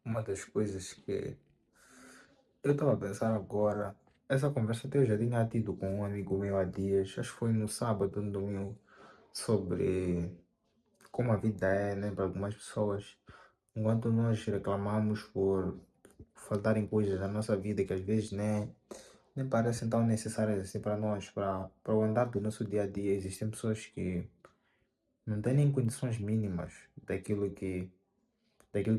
Uma das coisas que eu estava a pensar agora, essa conversa até eu já tinha tido com um amigo meu há dias, acho que foi no sábado, no domingo, sobre como a vida é, né, para algumas pessoas. Enquanto nós reclamamos por faltarem coisas na nossa vida que às vezes nem parecem tão necessárias assim para nós, para o andar do nosso dia a dia, existem pessoas que não têm nem condições mínimas daquilo que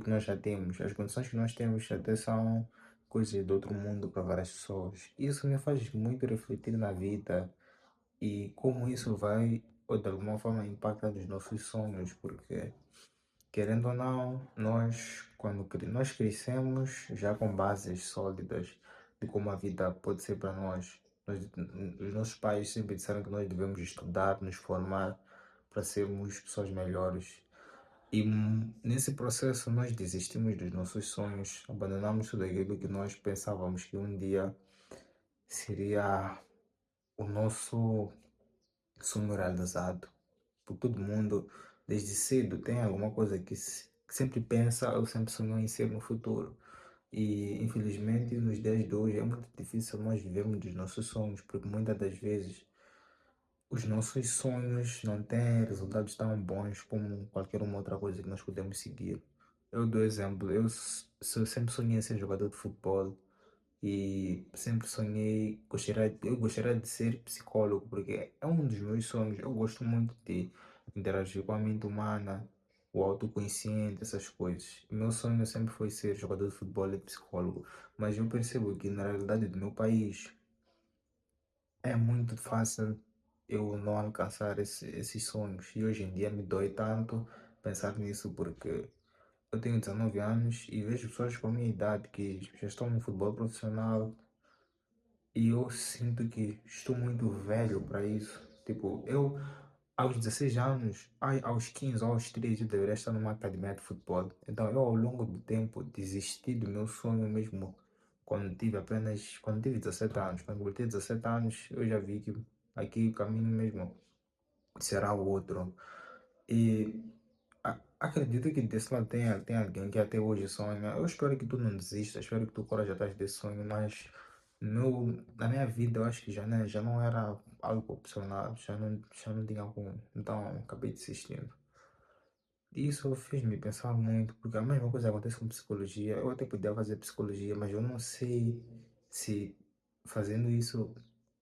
nós já temos. As condições que nós temos até são coisas do outro mundo para várias pessoas. Isso me faz muito refletir na vida e como isso vai, ou de alguma forma, impacta nos nossos sonhos, porque, querendo ou não, nós crescemos já com bases sólidas de como a vida pode ser para nós. Os nossos pais sempre disseram que nós devemos estudar, nos formar para sermos pessoas melhores. E nesse processo nós desistimos dos nossos sonhos, abandonamos tudo aquilo que nós pensávamos que um dia seria o nosso sonho realizado. Por todo mundo, desde cedo, tem alguma coisa que sempre pensa ou sempre sonhou em ser no futuro. E infelizmente, nos dias de hoje, é muito difícil nós vivermos dos nossos sonhos, porque muitas das vezes os nossos sonhos não têm resultados tão bons como qualquer uma outra coisa que nós podemos seguir. Eu dou exemplo, eu sempre sonhei em ser jogador de futebol e sempre sonhei, eu gostaria de ser psicólogo, porque é um dos meus sonhos. Eu gosto muito de interagir com a mente humana, o autoconhecimento, essas coisas. Meu sonho sempre foi ser jogador de futebol e psicólogo, mas eu percebo que na realidade do meu país é muito fácil eu não alcançar esses sonhos. E hoje em dia me dói tanto pensar nisso porque eu tenho 19 anos e vejo pessoas com a minha idade que já estão no futebol profissional e eu sinto que estou muito velho para isso. Tipo, eu aos 16 anos, aos 15 aos 13 eu deveria estar numa academia de futebol. Então eu ao longo do tempo desisti do meu sonho mesmo quando tive 17 anos. Quando eu tinha 17 anos eu já vi que aqui o caminho mesmo será o outro. E acredito que desse lado tem alguém que até hoje sonha. Eu espero que tu não desista, espero que tu corras atrás desse sonho, mas na minha vida eu acho que já não era algo opcional, já não tinha como. Então acabei desistindo. E isso fez-me pensar muito, porque a mesma coisa acontece com psicologia. Eu até podia fazer psicologia, mas eu não sei se fazendo isso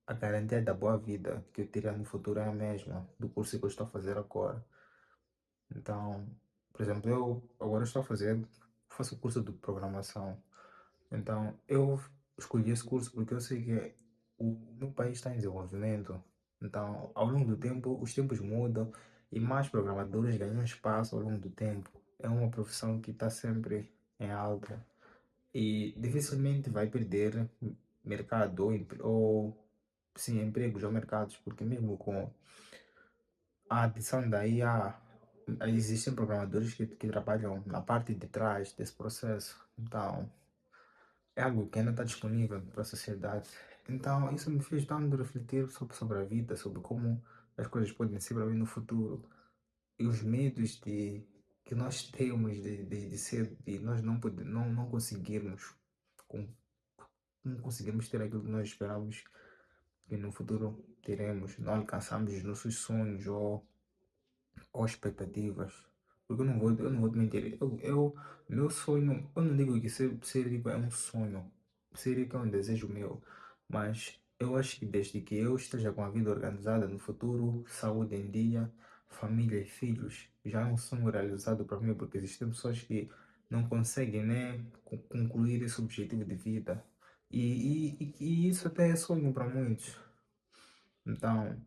a garantia da boa vida que eu teria no futuro é a mesma do curso que eu estou a fazer agora. Então, por exemplo, eu agora estou a fazer, faço curso de programação. Então, eu escolhi esse curso porque eu sei que o meu país está em desenvolvimento. Então, ao longo do tempo, os tempos mudam e mais programadores ganham espaço ao longo do tempo. É uma profissão que está sempre em alta e dificilmente vai perder mercado ou sim, empregos ou mercados, porque mesmo com a adição da IA, existem programadores que trabalham na parte de trás desse processo. Então, é algo que ainda está disponível para a sociedade. Então, isso me fez tanto refletir sobre a vida, sobre como as coisas podem ser para mim no futuro e os medos que nós temos de ser, de nós não conseguirmos, com- não conseguirmos ter aquilo que nós esperamos que no futuro teremos, não alcançamos os nossos sonhos ou expectativas. Porque eu não vou te mentir. Meu sonho, eu não digo que ser rico é um sonho. Ser rico é um desejo meu. Mas eu acho que desde que eu esteja com a vida organizada no futuro, saúde em dia, família e filhos, já é um sonho realizado para mim, porque existem pessoas que não conseguem, né, concluir esse objetivo de vida. E isso até é sonho para muitos. Então,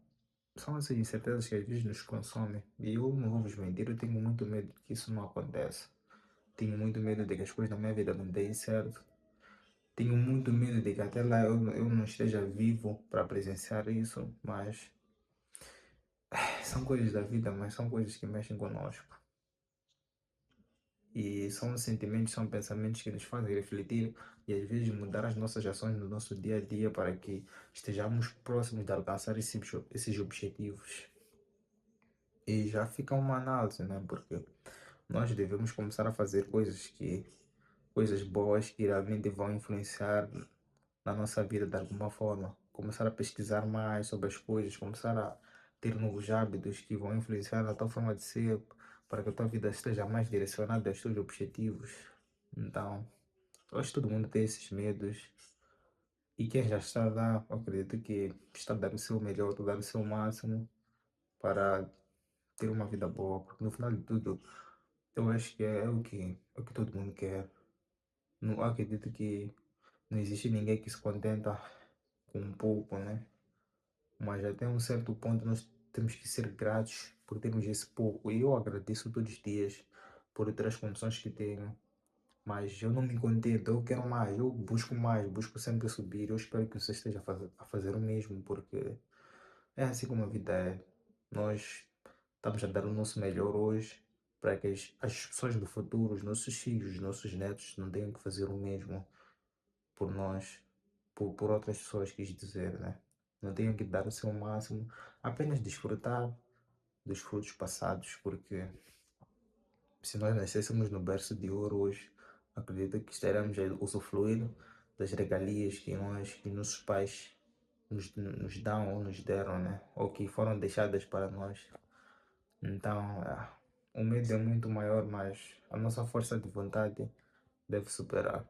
são essas incertezas que às vezes nos consomem. E eu não vou vos mentir, eu tenho muito medo que isso não aconteça. Tenho muito medo de que as coisas na minha vida não deem certo. Tenho muito medo de que até lá eu não esteja vivo para presenciar isso. Mas são coisas da vida, mas são coisas que mexem conosco. E são sentimentos, são pensamentos que nos fazem refletir e às vezes mudar as nossas ações no nosso dia a dia para que estejamos próximos de alcançar esses objetivos. E já fica uma análise, né? Porque nós devemos começar a fazer coisas que coisas boas que realmente vão influenciar na nossa vida de alguma forma. Começar a pesquisar mais sobre as coisas, começar a ter novos hábitos que vão influenciar na tua forma de ser, para que a tua vida esteja mais direcionada aos teus objetivos. Então, eu acho que todo mundo tem esses medos. E quem já está lá, eu acredito que está a dar o seu melhor, está a dar o seu máximo para ter uma vida boa. Porque no final de tudo, eu acho que é o que todo mundo quer. Não acredito que não existe ninguém que se contenta com um pouco, né? Mas até um certo ponto nós temos que ser gratos por termos esse pouco. E eu agradeço todos os dias por ter as condições que tenho. Mas eu não me contento, eu quero mais, eu busco mais, busco sempre subir. Eu espero que você esteja a fazer o mesmo, porque é assim como a vida é. Nós estamos a dar o nosso melhor hoje para que as pessoas do futuro, os nossos filhos, os nossos netos, não tenham que fazer o mesmo por nós, por outras pessoas, quis dizer, né? Não tenham que dar o seu máximo, apenas desfrutar dos frutos passados, porque se nós nascêssemos no berço de ouro hoje, acredito que estaremos a usufruir das regalias que nossos pais nos dão ou nos deram, né? Ou que foram deixadas para nós. Então, o medo é muito maior, mas a nossa força de vontade deve superar.